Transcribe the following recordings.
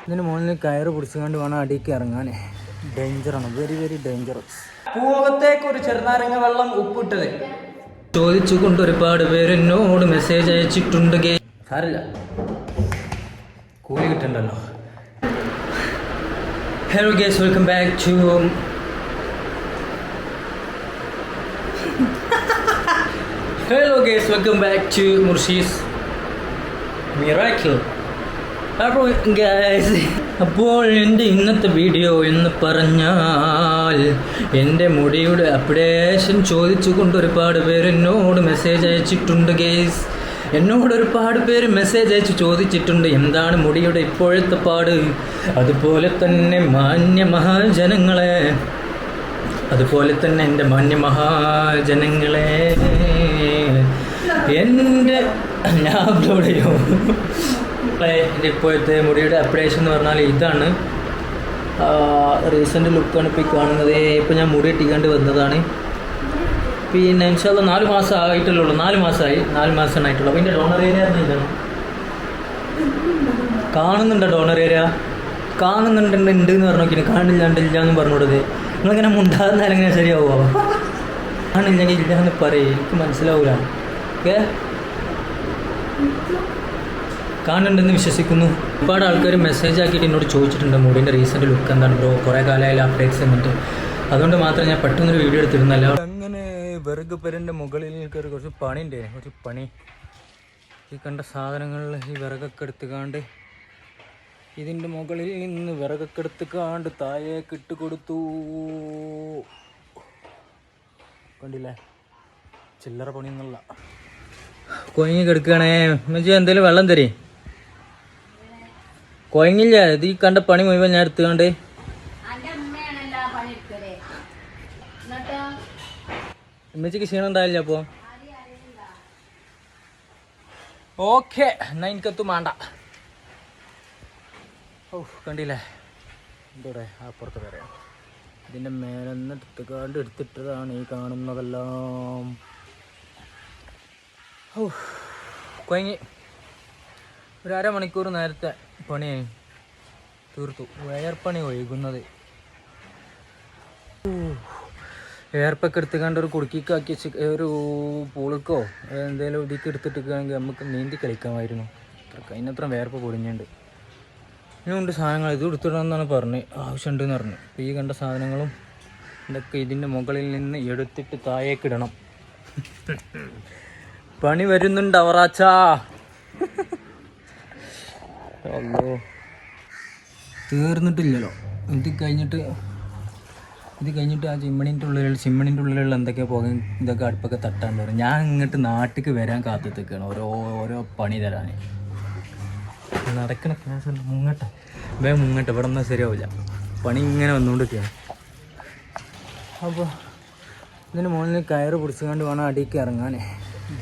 ഇതിന് മുകളിൽ കയറ് പിടിച്ചുകൊണ്ട് വേണം അടിക്ക് ഇറങ്ങാൻ. ഡേഞ്ചറാണ്, വെരി വെരി ഡേഞ്ചറസ്. പൂവത്തേക്ക് ഒരു ചെറുനാരങ്ങ വെള്ളം ഉപ്പിട്ടത് ചോദിച്ചുകൊണ്ട് ഒരുപാട് പേര് എന്നോട് മെസ്സേജ് അയച്ചിട്ടുണ്ട്. സാരില്ല, കൂലി കിട്ടണ്ടല്ലോ. Hello guys, welcome back to Murshi's miracle. അപ്പോൾ എൻ്റെ ഇന്നത്തെ വീഡിയോ എന്ന് പറഞ്ഞാൽ എൻ്റെ മുടിയുടെ അപ്ഡേഷൻ ചോദിച്ചുകൊണ്ട് ഒരുപാട് പേര് എന്നോട് മെസ്സേജ് അയച്ചിട്ടുണ്ട് ഗേസ്. എന്നോട് ഒരുപാട് പേര് മെസ്സേജ് അയച്ച് ചോദിച്ചിട്ടുണ്ട് എന്താണ് മുടിയുടെ ഇപ്പോഴത്തെ പാട്. അതുപോലെ തന്നെ മാന്യമഹാജനങ്ങളെ, അതുപോലെ തന്നെ എൻ്റെ മാന്യമഹാജനങ്ങളെ, എൻ്റെ ഞാൻ അപ്ലോഡ് ചെയ്യും. എൻ്റെ ഇപ്പോഴത്തെ മുടിയുടെ അപ്ഡേഷൻ എന്ന് പറഞ്ഞാൽ ഇതാണ്. റീസെൻ്റ് ലുക്കാണ് ഇപ്പോൾ കാണുന്നത്. ഇപ്പോൾ ഞാൻ മുടി ഇട്ടിക്കാണ്ട് വന്നതാണ്. പിന്നെ ഇൻഷാല്ല 4 മാസം ആയിട്ടുള്ളൂ. 4 മാസമായി, 4 മാസമാണ് ആയിട്ടുള്ളൂ. അപ്പോൾ ഇതിൻ്റെ ഡോണർ ഏരിയ എന്താണ് കാണുന്നുണ്ടോ? ഡോണർ ഏരിയ കാണുന്നുണ്ട് എന്ന് പറഞ്ഞു നോക്കി. കാണില്ലാണ്ടില്ല എന്ന് പറഞ്ഞുകൊടുത്തത്. നിങ്ങളിങ്ങനെ മുണ്ടാകുന്നാലും എങ്ങനെ ശരിയാവുമോ? കാണില്ലെങ്കിൽ ഇല്ല എന്ന് പറയും, എനിക്ക് മനസ്സിലാവൂല. ഓക്കെ, കാണുന്നുണ്ടെന്ന് വിശ്വസിക്കുന്നു. ഒരുപാട് ആൾക്കാർ മെസ്സേജ് ആക്കിയിട്ട് എന്നോട് ചോദിച്ചിട്ടുണ്ട് മുടീൻ്റെ റീസെൻ്റ് ലുക്ക് എന്താണ് ബ്രോ, കുറേ കാലമായാലും അപ്ഡേറ്റ്സ് എന്നിട്ട്. അതുകൊണ്ട് മാത്രം ഞാൻ പെട്ടെന്നൊരു വീഡിയോ എടുത്തിരുന്നല്ല. അങ്ങനെ വിറക് പെരൻ്റെ മുകളിൽ കയറി കുറച്ച് പണിയുണ്ട്. കുറച്ച് പണി ഈ കണ്ട സാധനങ്ങളിൽ ഈ വിറകൊക്കെ എടുത്തുകാണ്ട് ഇതിൻ്റെ മുകളിൽ നിന്ന് വിറകൊക്കെ എടുത്തുകാണ്ട് താഴേക്ക് ഇട്ട് കൊടുത്തു. കണ്ടില്ലേ, ചില്ലറ പണിയൊന്നുമില്ല. കൊയങ്ങി കിടക്കുകയാണേ. എന്നുവെച്ചാൽ എന്തെങ്കിലും വെള്ളം തരേ. കൊയങ്ങില്ല, ഇത് ഈ കണ്ട പണി മുഴുവൻ ഞാൻ എടുത്തുകൊണ്ട്. ഉമ്മച്ചിക്ക് ക്ഷീണം ഉണ്ടാവില്ല അപ്പോൾ? ഓക്കെ, എന്നാ എനിക്കത്തും വേണ്ട. ഓ കണ്ടില്ലേ, എന്തോടെ അപ്പുറത്ത് പറയാം. ഇതിൻ്റെ മേലെന്ന് എടുത്തിട്ടതാണ് ഈ കാണുന്നതെല്ലാം. ഓ കൊയങ്ങി. ഒരു അരമണിക്കൂർ നേരത്തെ പണി തീർത്തു. വയർപ്പണി ഒഴുകുന്നത്. എയർപ്പൊക്കെ എടുത്തുകൊണ്ട് ഒരു കുടുക്കിക്കാക്കി ഒരു പൂളുക്കോ എന്തെങ്കിലും ഇതിക്ക് എടുത്തിട്ടിരിക്കുകയാണെങ്കിൽ നമുക്ക് നീന്തി കളിക്കാമായിരുന്നു. അതിനത്ര വേർപ്പ് പൊടിഞ്ഞുണ്ട്. ഇനിയുണ്ട് സാധനങ്ങൾ. ഇത് എടുത്തിടണമെന്നാണ് പറഞ്ഞത്, ആവശ്യമുണ്ടെന്ന് പറഞ്ഞു. അപ്പോൾ ഈ കണ്ട സാധനങ്ങളും ഇതൊക്കെ ഇതിൻ്റെ മുകളിൽ നിന്ന് എടുത്തിട്ട് താഴേക്കിടണം. പണി വരുന്നുണ്ട് അവറാച്ചാ. അല്ലോ, തീർന്നിട്ടില്ലല്ലോ. ഇത് കഴിഞ്ഞിട്ട് ആ ചിമ്മണിൻ്റെ ഉള്ളിലുള്ള എന്തൊക്കെയാണ് പോകും, ഇതൊക്കെ അടുപ്പൊക്കെ തട്ടാണ്ട് വരും. ഞാൻ ഇങ്ങോട്ട് നാട്ടിലേക്ക് വരാൻ കാത്തിരിക്കുകയാണ് ഓരോ പണി തരാൻ. നടക്കണ ക്ലാസ് മുങ്ങട്ടെ, ഇവിടെ ഒന്നും ശരിയാവില്ല. പണി ഇങ്ങനെ വന്നുകൊണ്ടിരിക്കുകയാണ്. അപ്പോൾ ഇതിന് മുകളിൽ കയറ് പിടിച്ചുകൊണ്ട് വേണം അടിക്ക് ഇറങ്ങാൻ.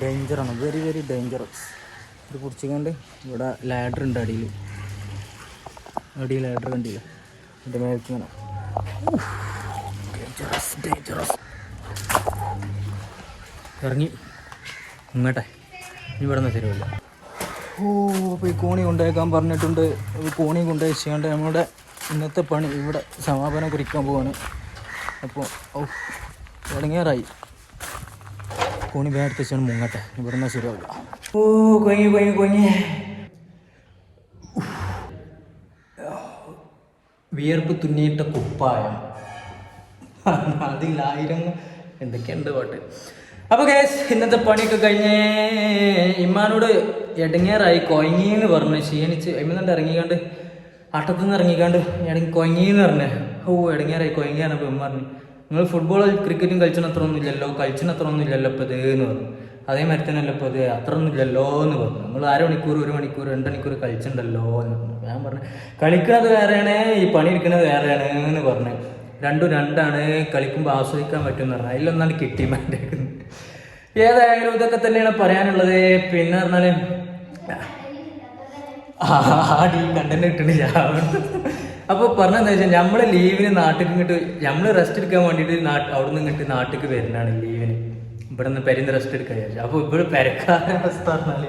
ഡേഞ്ചറാണ്, വെരി വെരി ഡേഞ്ചറസ്. ഇത് പിടിച്ചുകൊണ്ട് ഇവിടെ ലാഡർ ഉണ്ട്. അടിയിൽ ലാഡർ കണ്ടില്ല, എൻ്റെ മേലേക്ക് ഇങ്ങനെ. ഡേഞ്ചറസ് ഇറങ്ങി ഇങ്ങോട്ടെ, ഇവിടെ നിന്ന് ശരിയല്ല. അപ്പോൾ ഈ കോണി കൊണ്ടുപോയേക്കാൻ പറഞ്ഞിട്ടുണ്ട്. കോണി കൊണ്ടുവച്ചുകൊണ്ട് നമ്മുടെ ഇന്നത്തെ പണി ഇവിടെ സമാപനം കുറിക്കാൻ പോവാണ്. അപ്പോൾ ഇറങ്ങിയാറായി. കോണി വേഗത്ത് വെച്ചാണ് മുങ്ങട്ടെ, ഇവിടെ നിന്ന് ശരിയാവില്ല. കൊങ്ങി വിയർപ്പ് തുന്നിയിട്ട കുപ്പായം, അതിൽ 1000 എന്തൊക്കെയുണ്ട് പാട്ട്. അപ്പോൾ ഗൈസ്, ഇന്നത്തെ പണിയൊക്കെ കഴിഞ്ഞ് ഇമ്മാനോട് ഇടങ്ങേറായി കൊയങ്ങിന്ന് പറഞ്ഞ് ക്ഷീണിച്ച് അമ്മന്നുണ്ട് ഇറങ്ങിക്കാണ്ട് അട്ടത്തുനിന്ന് ഇറങ്ങിക്കാണ്ട് കൊയങ്ങിന്ന് പറഞ്ഞേ. ഇടങ്ങേറായി കൊയങ്ങിയാണ്. അപ്പോൾ ഇമ്മ പറഞ്ഞു, നിങ്ങൾ ഫുട്ബോൾ ക്രിക്കറ്റും കളിച്ചിനത്ര ഒന്നും ഇല്ലല്ലോ ഇപ്പോൾ ഇത് എന്ന് പറഞ്ഞു. അതേമാതിരി തന്നെ അല്ല ഇപ്പോൾ ഇത് അത്ര ഒന്നും ഇല്ലല്ലോ എന്ന് പറഞ്ഞു. നിങ്ങൾ 1 മണിക്കൂർ 1 മണിക്കൂർ 2 മണിക്കൂർ കളിച്ചിട്ടുണ്ടല്ലോ എന്ന് പറഞ്ഞു. ഞാൻ പറഞ്ഞു, കളിക്കുന്നത് വേറെയാണ്, ഈ പണി എടുക്കുന്നത് വേറെയാണ് എന്ന് പറഞ്ഞു. രണ്ടും രണ്ടാണ്, കളിക്കുമ്പോൾ ആസ്വദിക്കാൻ പറ്റുമെന്ന് പറഞ്ഞു. അതിലൊന്നാണ് കിട്ടി മാറ്റേക്കുന്നത്. ഏതായാലും ഇതൊക്കെ തന്നെയാണ് പറയാനുള്ളത്. പിന്നെ പറഞ്ഞാൽ ആടി കണ്ടന്റ് കിട്ടണില്ല. അപ്പോൾ പറഞ്ഞതെന്ന് വെച്ചാൽ നമ്മൾ ലീവിന് നാട്ടിൽ ഇങ്ങോട്ട് നമ്മൾ റെസ്റ്റ് എടുക്കാൻ വേണ്ടിയിട്ട് അവിടെ നിന്ന് ഇങ്ങോട്ട് നാട്ടിലേക്ക് വരുന്നതാണ് ലീവിന്. ഇവിടെ നിന്ന് പെരിന്ന് റെസ്റ്റ് എടുക്കാൻ വിചാരിച്ചു. അപ്പോൾ ഇവിടെ പെരക്കാരുടെ അവസ്ഥ പറഞ്ഞാൽ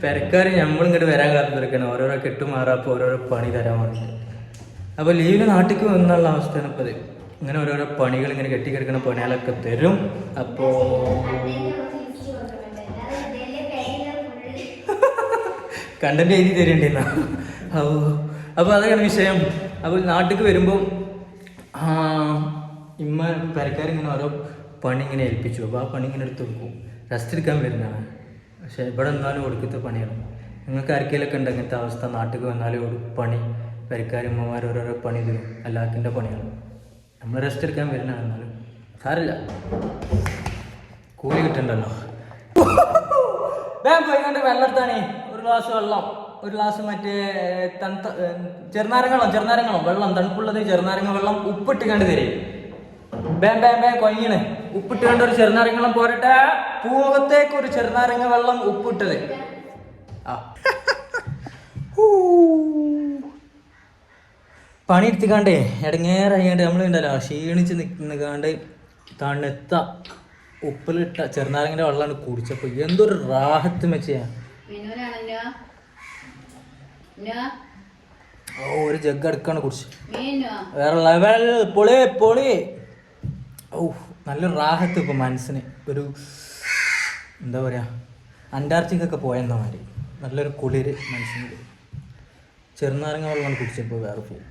പെരക്കാർ നമ്മളിങ്ങോട്ട് വരാൻ കാത്തിരിക്കണം, ഓരോരോ കെട്ടുമാറാപ്പോൾ ഓരോരോ പണി തരാൻ വേണ്ടിയിട്ട്. അപ്പോൾ ലീവിന് നാട്ടിലേക്ക് വന്നുള്ള അവസ്ഥയാണ് ഇപ്പോൾ ഇത്. ഇങ്ങനെ ഓരോരോ പണികൾ ഇങ്ങനെ കെട്ടിക്കിടക്കുന്ന പണികളൊക്കെ തരും. അപ്പോൾ കണ്ടന്റ് എഴുതി തരേണ്ടിന്നാ. അപ്പോൾ അതൊക്കെയാണ് വിഷയം. അപ്പോൾ നാട്ടിലേക്ക് വരുമ്പോൾ ഇമ്മ പെരക്കാരിങ്ങനെ ഓരോ പണി ഇങ്ങനെ ഏൽപ്പിച്ചു. അപ്പോൾ ആ പണി ഇങ്ങനെ എടുത്ത് കൊടുക്കും. റെസ്റ്റ് എടുക്കാൻ വരുന്നതാണ്. പക്ഷേ ഇവിടെ എന്നാലും കൊടുക്കത്തെ പണിയാണ്. നിങ്ങൾക്ക് ആർക്കെങ്കിലൊക്കെ ഉണ്ട് അങ്ങനത്തെ അവസ്ഥ? നാട്ടിലേക്ക് വന്നാലും പണി പെരക്കാരമ്മമാർ ഓരോരോ പണി തരും, എല്ലാത്തിൻ്റെ പണിയാണ്. നമ്മൾ റെസ്റ്റ് എടുക്കാൻ വരുന്നതാണ്. എന്നാലും സാറില്ല, കൂലി കിട്ടണ്ടല്ലോ. വേഗം പോയിക്കൊണ്ട് വെള്ളം എടുത്താണേ. ഒരു ഗ്ലാസ് വെള്ളം, ഒരു ഗ്ലാസ് മറ്റേ തണുത്ത ചെറുനാരങ്ങളും വെള്ളം, തണുപ്പുള്ളത് ചെറുനാരങ്ങ വെള്ളം ഉപ്പിട്ട് കണ്ട് തരും. ബേ കൊയ്യണ്. ഉപ്പിട്ട് കണ്ട് ഒരു ചെറുനാരങ്ങ വെള്ളം പോരട്ടെ. പൂമുഖത്തേക്ക് ഒരു ചെറുനാരങ്ങ വെള്ളം ഉപ്പിട്ടത്. പണി എടുത്തിക്കാണ്ടേ ഇടങ്ങേറായിക്കാണ്ട് നമ്മളുണ്ടല്ലോ ക്ഷീണിച്ച് നിൽക്കുന്നുകാണ്ട് തണുത്ത ഉപ്പിലിട്ട ചെറുനാരങ്ങൻ്റെ വെള്ളമാണ് കുടിച്ചപ്പോൾ എന്തൊരു റാഹത്ത് മെച്ചിയാ. ഒരു ജഗ് എടുക്കാണ് കുടിച്ച്. വേറെ ലെവൽ പൊളി. നല്ലൊരു റാഹത്ത് ഇപ്പം മനസ്സിന്. ഒരു എന്താ പറയുക, അന്റാർട്ടിക്കൊക്കെ പോയെന്ന മാതിരി നല്ലൊരു കുളിര് മനസ്സിന്. ചെറുനാരങ്ങ വെള്ളമാണ് കുടിച്ചപ്പോൾ വേറെ പോകും.